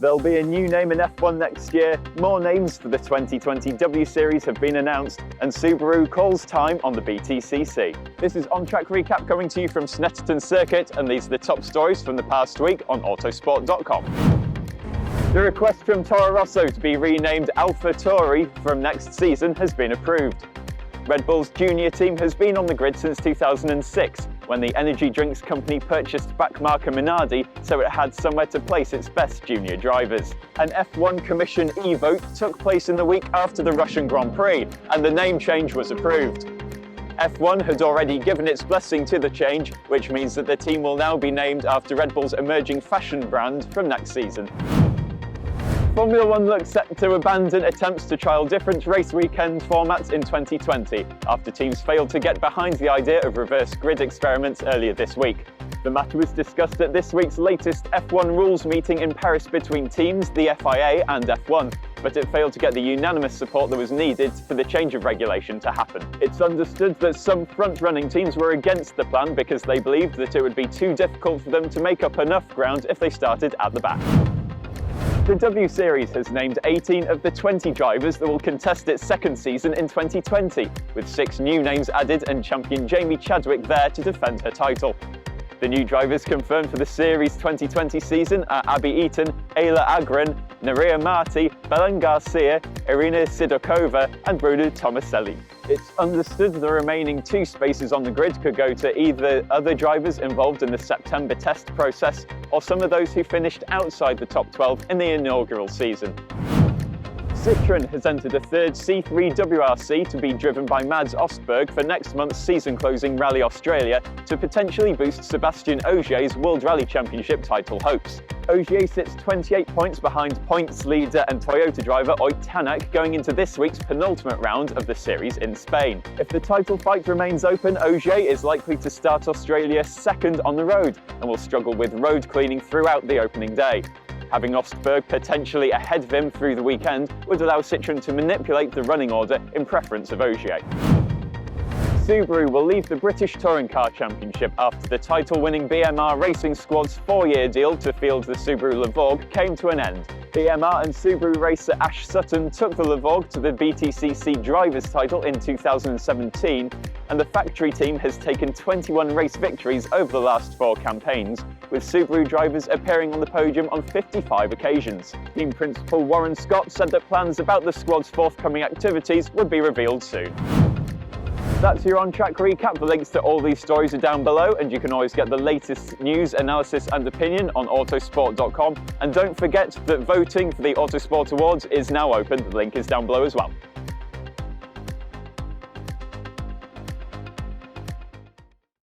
There'll be a new name in F1 next year, more names for the 2020 W Series have been announced, and Subaru calls time on the BTcc. This is On Track Recap coming to you from Snetterton Circuit, and these are the top stories from the past week on Autosport.com. The request from Toro Rosso to be renamed AlphaTauri from next season has been approved. Red Bull's junior team has been on the grid since 2006, when the energy drinks company purchased backmarker Minardi so it had somewhere to place its best junior drivers. An F1 Commission e-vote took place in the week after the Russian Grand Prix, and the name change was approved. F1 had already given its blessing to the change, which means that the team will now be named after Red Bull's emerging fashion brand from next season. Formula 1 looks set to abandon attempts to trial different race weekend formats in 2020, after teams failed to get behind the idea of reverse grid experiments earlier this week. The matter was discussed at this week's latest F1 rules meeting in Paris between teams, the FIA and F1, but it failed to get the unanimous support that was needed for the change of regulation to happen. It's understood that some front-running teams were against the plan because they believed that it would be too difficult for them to make up enough ground if they started at the back. The W Series has named 18 of the 20 drivers that will contest its second season in 2020, with 6 new names added and champion Jamie Chadwick there to defend her title. The new drivers confirmed for the Series 2020 season are Abby Eaton, Ayla Agron, Naria Marti, Belen Garcia, Irina Sidorkova and Bruno Tomaselli. It's understood the remaining 2 spaces on the grid could go to either other drivers involved in the September test process or some of those who finished outside the top 12 in the inaugural season. Citroën has entered a third C3 WRC to be driven by Mads Ostberg for next month's season-closing Rally Australia to potentially boost Sébastien Ogier's World Rally Championship title hopes. Ogier sits 28 points behind points leader and Toyota driver Ott Tanak going into this week's penultimate round of the series in Spain. If the title fight remains open, Ogier is likely to start Australia second on the road and will struggle with road cleaning throughout the opening day. Having Ostberg potentially ahead of him through the weekend would allow Citroën to manipulate the running order in preference of Ogier. Subaru will leave the British Touring Car Championship after the title-winning BMR Racing Squad's 4-year deal to field the Subaru Levorg came to an end. BMR and Subaru racer Ash Sutton took the Levorg to the BTcc Drivers' title in 2017, and the factory team has taken 21 race victories over the last 4 campaigns, with Subaru drivers appearing on the podium on 55 occasions. Team principal Warren Scott said that plans about the squad's forthcoming activities would be revealed soon. That's your on-track recap. The links to all these stories are down below, and you can always get the latest news, analysis and opinion on Autosport.com. And don't forget that voting for the Autosport Awards is now open. The link is down below as well.